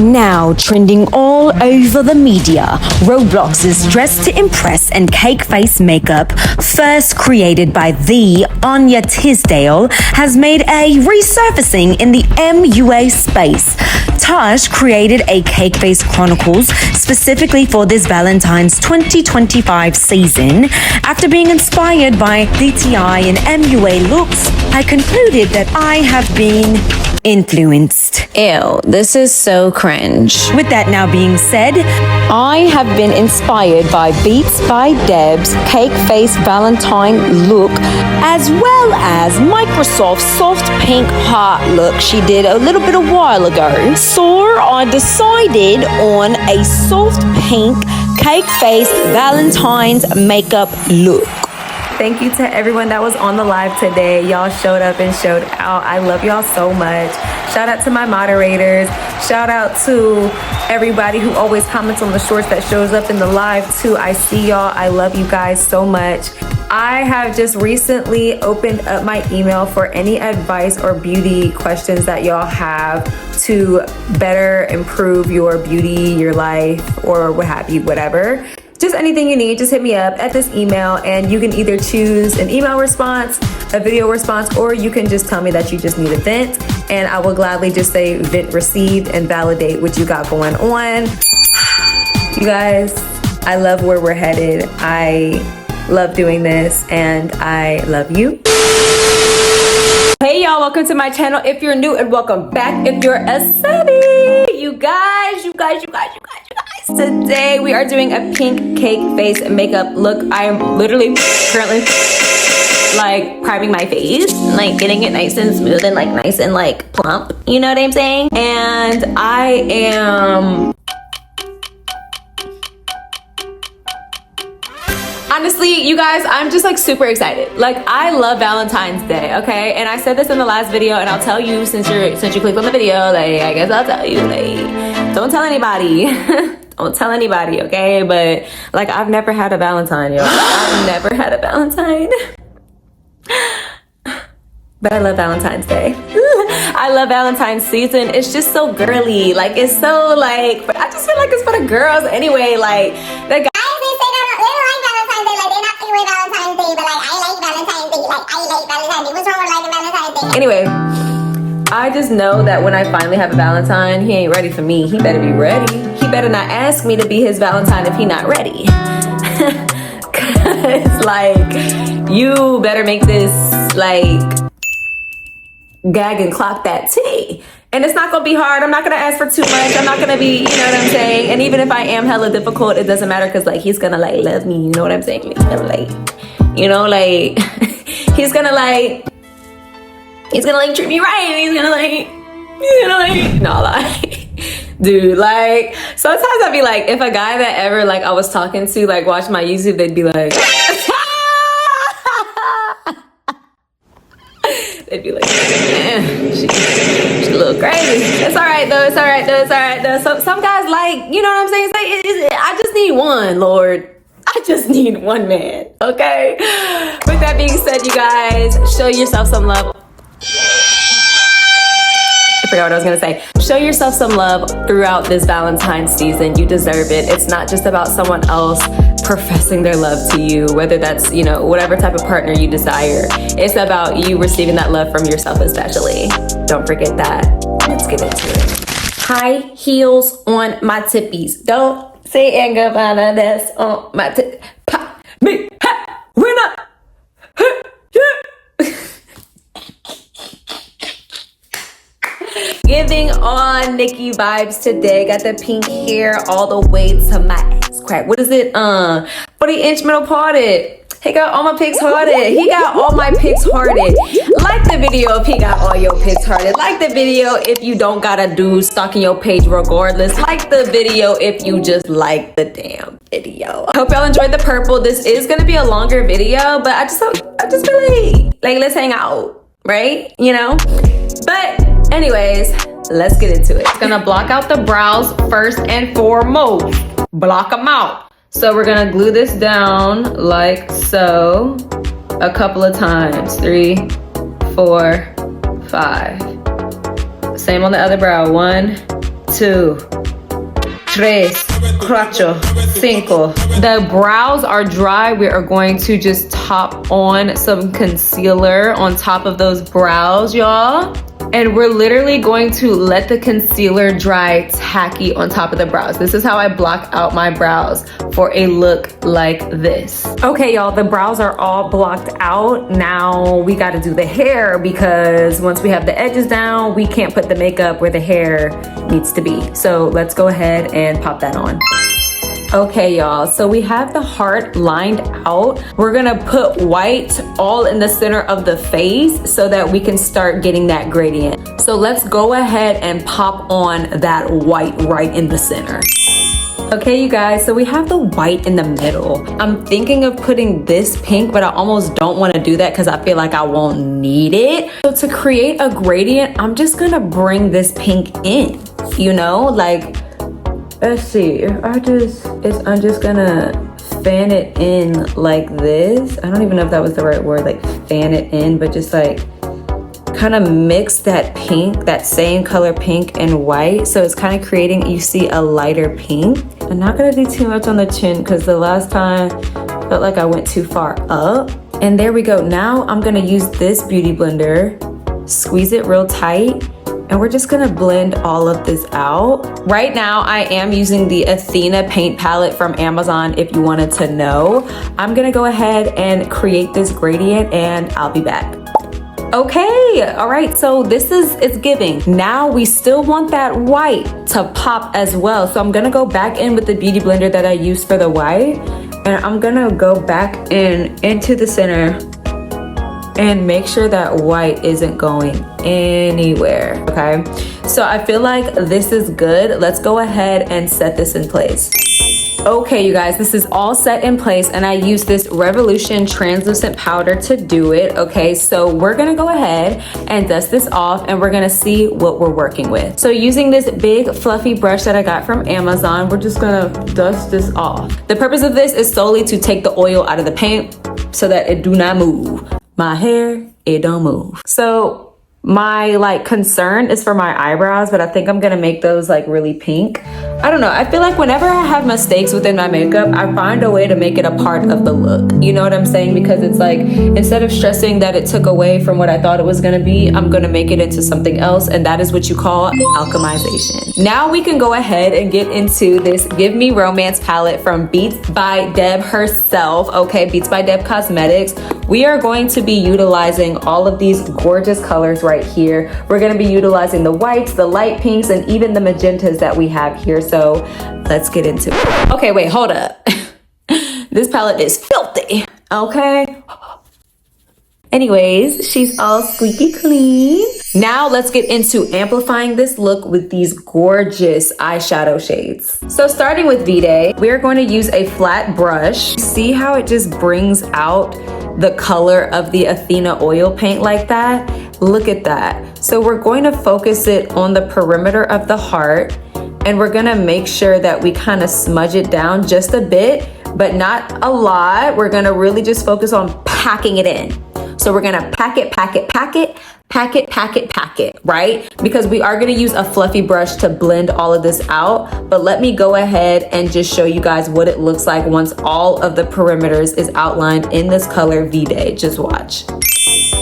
Now trending all over the media, Roblox's Dress to Impress and Cake Face makeup, first created by the Anya Tisdale, has made a resurfacing in the MUA space. Tosh created a Cake Face Chronicles specifically for this Valentine's 2025 season. After being inspired by DTI and MUA looks, I concluded that I have been influenced. Ew, this is so cringe. With that now being said, I have been inspired by Beats by Deb's Cake Face Valentine look, as well as Microsoft's soft pink heart look she did a little bit a while ago. So I decided on a soft pink Cake Face Valentine's makeup look. Thank you to everyone that was on the live today. Y'all showed up and showed out. I love y'all so much. Shout out to my moderators. Shout out to everybody who always comments on the shorts that shows up in the live too. I see y'all. I love you guys so much. I have just recently opened up my email for any advice or beauty questions that y'all have to better improve your beauty, your life, or what have you, whatever. Just anything you need, just hit me up at this email and you can either choose an email response, a video response, or you can just tell me that you just need a vent and I will gladly just say vent received and validate what you got going on. You guys, I love where we're headed. I love doing this and I love you. Hey y'all, welcome to my channel if you're new, and welcome back if you're a subbie. You guys. Today we are doing a pink cake face makeup look. I am literally currently like priming my face, like getting it nice and smooth and like nice and like plump, you know what I'm saying? And I am honestly, you guys, I'm just like super excited. Like I love Valentine's Day, okay? And I said this in the last video and I'll tell you since you clicked on the video, like I guess I'll tell you, like don't tell anybody. Don't tell anybody, okay? But like I've never had a Valentine, y'all. I've never had a Valentine. But I love Valentine's Day. I love Valentine's season. It's just so girly. Like it's so like, I just feel like it's for the girls anyway. Like the guys, they say they don't like Valentine's Day. Like they're not thinking about Valentine's Day, but like I like Valentine's Day. Like I like Valentine's Day. What's wrong with liking Valentine's Day? Anyway, I just know that when I finally have a Valentine, he ain't ready for me. He better be ready. He better not ask me to be his Valentine if he not ready. Cause like, you better make this like gag and clock that tea. And it's not gonna be hard. I'm not gonna ask for too much. I'm not gonna be, you know what I'm saying? And even if I am hella difficult, it doesn't matter because like he's gonna like love me, you know what I'm saying? He's gonna like, you know, like he's gonna treat me right, and he's gonna like, no, like, dude, like, sometimes I'd be like, if a guy that ever, like, I was talking to, like, watched my YouTube, they'd be like, they'd be like, man, she's a little crazy. It's all right, though. Some guys, like, you know what I'm saying? It's like, I just need one, Lord. I just need one man, okay? With that being said, you guys, show yourself some love. I forgot what I was gonna say. Show yourself some love throughout this Valentine's season. You deserve it. It's not just about someone else professing their love to you, whether that's, you know, whatever type of partner you desire. It's about you receiving that love from yourself especially. Don't forget that. Let's get into it. High heels on my tippies. Don't say and goodbye to this on my tip. Pop me, ha, winner. Giving on Nicki vibes today. Got the pink hair all the way to my ass crack. What is it? 40-inch middle parted. He got all my pics hearted. He got all my pics hearted. Like the video if he got all your pics hearted. Like the video if you don't got a dude stalking your page regardless. Like the video if you just like the damn video. Hope y'all enjoyed the purple. This is gonna be a longer video, but I just feel like let's hang out, right? You know? But anyways, let's get into it. Gonna block out the brows first and foremost. Block them out. So we're gonna glue this down like so a couple of times. 3, 4, 5. Same on the other brow. 1, 2, 3, 4, 5. The brows are dry. We are going to just top on some concealer on top of those brows, y'all. And we're literally going to let the concealer dry tacky on top of the brows. This is how I block out my brows for a look like this. Okay, y'all, the brows are all blocked out. Now we gotta do the hair, because once we have the edges down, we can't put the makeup where the hair needs to be. So let's go ahead and pop that on. Okay, y'all, so we have the heart lined out. We're gonna put white all in the center of the face so that we can start getting that gradient. So let's go ahead and pop on that white right in the center. Okay, you guys, so we have the white in the middle. I'm thinking of putting this pink, but I almost don't want to do that because I feel like I won't need it. So to create a gradient, I'm just gonna bring this pink in, you know, like, let's see, I'm just gonna fan it in like this. I don't even know if that was the right word, like fan it in, but just like kind of mix that pink, that same color pink and white. So it's kind of creating, you see, a lighter pink. I'm not gonna do too much on the chin because the last time I felt like I went too far up. And there we go. Now I'm gonna use this beauty blender, squeeze it real tight, and we're just gonna blend all of this out. Right now, I am using the Athena paint palette from Amazon, if you wanted to know. I'm gonna go ahead and create this gradient and I'll be back. Okay, all right, so this is, it's giving. Now we still want that white to pop as well. So I'm gonna go back in with the beauty blender that I used for the white, and I'm gonna go back into the center and make sure that white isn't going anywhere, okay? So I feel like this is good. Let's go ahead and set this in place. Okay, you guys, this is all set in place, and I use this Revolution translucent powder to do it, okay? So we're gonna go ahead and dust this off, and we're gonna see what we're working with. So using this big fluffy brush that I got from Amazon, we're just gonna dust this off. The purpose of this is solely to take the oil out of the paint so that it do not move. My hair, it don't move. So my like concern is for my eyebrows, but I think I'm gonna make those like really pink. I don't know, I feel like whenever I have mistakes within my makeup, I find a way to make it a part of the look. You know what I'm saying? Because it's like, instead of stressing that it took away from what I thought it was gonna be, I'm gonna make it into something else, and that is what you call alchemization. Now we can go ahead and get into this Give Me Romance palette from Beats by Deb herself, okay? Beats by Deb Cosmetics. We are going to be utilizing all of these gorgeous colors right here. We're gonna be utilizing the whites, the light pinks, and even the magentas that we have here. So let's get into it. Okay, wait, hold up. This palette is filthy, okay? Anyways, she's all squeaky clean. Now let's get into amplifying this look with these gorgeous eyeshadow shades. So starting with V-Day, we're going to use a flat brush. See how it just brings out the color of the Athena oil paint like that? Look at that. So we're going to focus it on the perimeter of the heart, and we're gonna make sure that we kind of smudge it down just a bit, but not a lot. We're gonna really just focus on packing it in. So we're gonna pack it, right? Because we are gonna use a fluffy brush to blend all of this out, but let me go ahead and just show you guys what it looks like once all of the perimeters is outlined in this color V-Day. Just watch.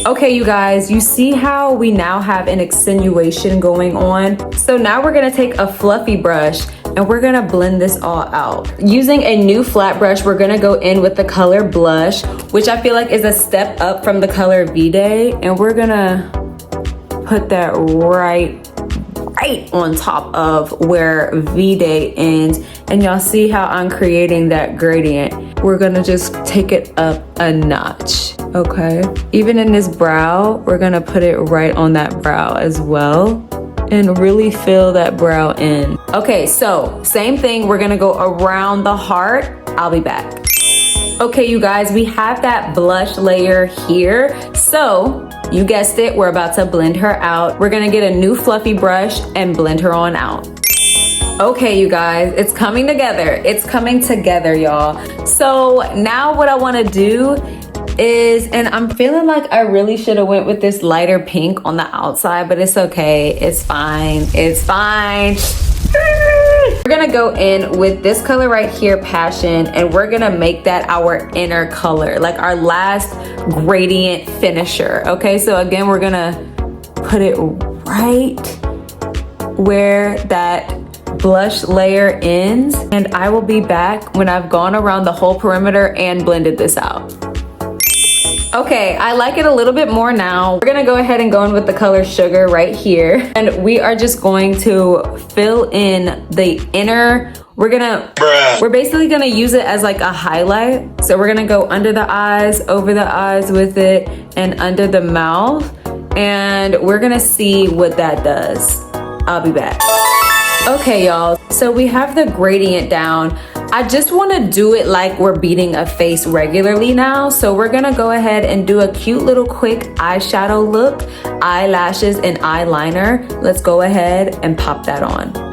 Okay, you guys, you see how we now have an accentuation going on? So now we're gonna take a fluffy brush and we're gonna blend this all out. Using a new flat brush, we're gonna go in with the color Blush, which I feel like is a step up from the color V-Day, and we're gonna put that right on top of where V-Day ends. And y'all see how I'm creating that gradient? We're gonna just take it up a notch, okay? Even in this brow, we're gonna put it right on that brow as well and really fill that brow in. Okay, so same thing, we're gonna go around the heart. I'll be back. Okay, you guys, we have that blush layer here. So you guessed it, we're about to blend her out. We're gonna get a new fluffy brush and blend her on out. Okay, you guys, it's coming together. It's coming together, y'all. So now what I wanna do is, and I'm feeling like I really should have went with this lighter pink on the outside, but it's okay. It's fine. It's fine. We're gonna go in with this color right here, Passion, and we're gonna make that our inner color, like our last gradient finisher. Okay, so again, we're gonna put it right where that blush layer ends, and I will be back when I've gone around the whole perimeter and blended this out. Okay, I like it a little bit more now. We're gonna go ahead and go in with the color Sugar right here. And we are just going to fill in the inner, we're basically gonna use it as like a highlight. So we're gonna go under the eyes, over the eyes with it, and under the mouth. And we're gonna see what that does. I'll be back. Okay, y'all, so we have the gradient down. I just want to do it like we're beating a face regularly now. So we're going to go ahead and do a cute little quick eyeshadow look, eyelashes and eyeliner. Let's go ahead and pop that on.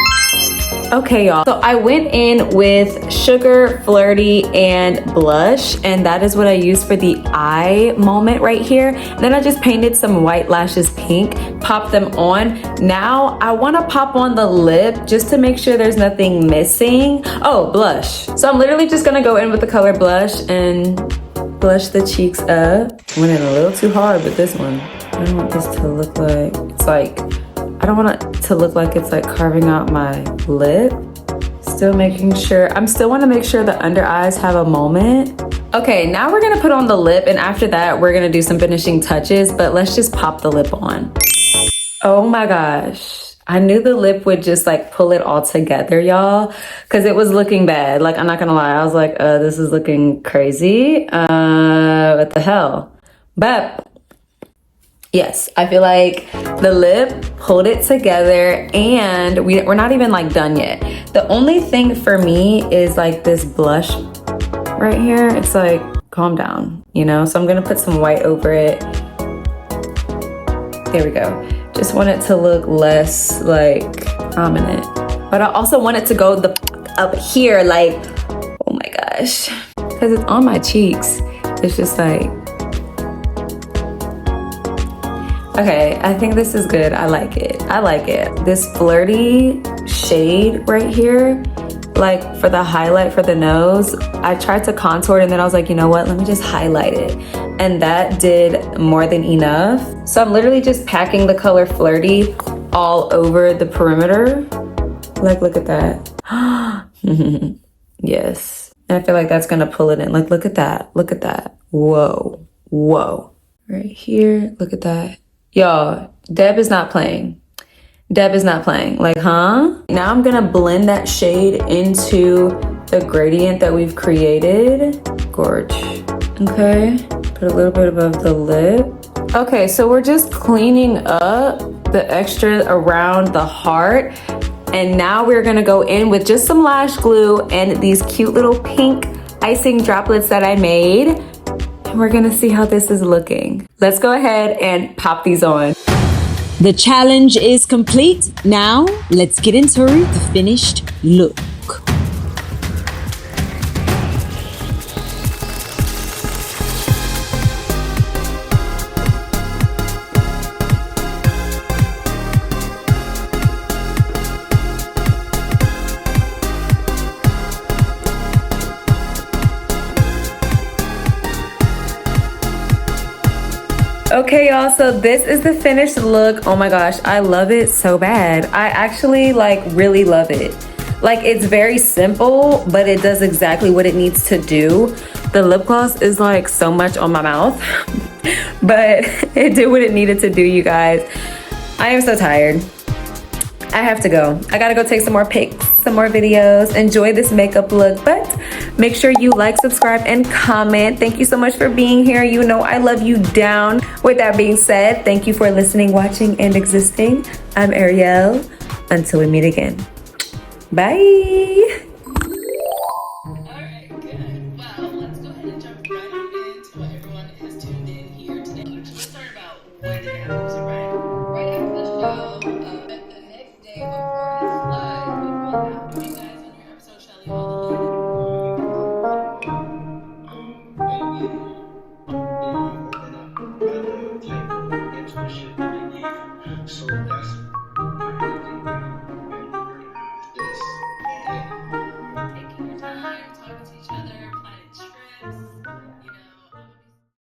Okay, y'all, so I went in with Sugar, Flirty, and blush, and that is what I used for the eye moment right here. Then I just painted some white lashes pink, popped them on. Now I want to pop on the lip just to make sure there's nothing missing. Oh, blush. So I'm literally just gonna go in with the color Blush and blush the cheeks up. Went in a little too hard with this one. I don't want this to look like, it's like, I don't want it to look like it's like carving out my lip. Still making sure, I still want to make sure the under eyes have a moment. Okay, now we're gonna put on the lip, and after that, we're gonna do some finishing touches, but let's just pop the lip on. Oh my gosh. I knew the lip would just like pull it all together, y'all, because it was looking bad. Like, I'm not gonna lie, I was like, this is looking crazy. What the hell? But yes, I feel like the lip pulled it together, and we're not even like done yet. The only thing for me is like this blush right here. It's like, calm down, you know? So I'm gonna put some white over it. There we go. Just want it to look less like prominent. But I also want it to go up here, like, oh my gosh. Because it's on my cheeks. It's just like, okay, I think this is good. I like it. I like it. This Flirty shade right here, like for the highlight for the nose, I tried to contour it, and then I was like, you know what? Let me just highlight it. And that did more than enough. So I'm literally just packing the color Flirty all over the perimeter. Like, look at that. Yes. And I feel like that's gonna pull it in. Like, look at that. Look at that. Whoa. Whoa. Right here. Look at that. Y'all, Deb is not playing. Deb is not playing. Like, huh? Now I'm gonna blend that shade into the gradient that we've created. Gorge. Okay. Put a little bit above the lip. Okay, so we're just cleaning up the extra around the heart. And now we're gonna go in with just some lash glue and these cute little pink icing droplets that I made. And we're gonna see how this is looking. Let's go ahead and pop these on. The challenge is complete. Now, let's get into the finished look. Okay, y'all, so this is the finished look. Oh my gosh, I love it so bad. I actually like really love it. Like, it's very simple, but it does exactly what it needs to do. The lip gloss is like so much on my mouth, but it did what it needed to do, you guys. I am so tired. I have to go. I gotta go take some more pics, some more videos, enjoy this makeup look, but make sure you like, subscribe, and comment. Thank you so much for being here. You know I love you down. With that being said, thank you for listening, watching, and existing. I'm Ariel. Until we meet again. Bye. Alright, good. Well, let's go ahead and jump right on into what everyone has tuned in here today. Let's start about when did it happen. So right after the show, the next day before his live, we found out you guys on your episode, Shelly, all the to each other.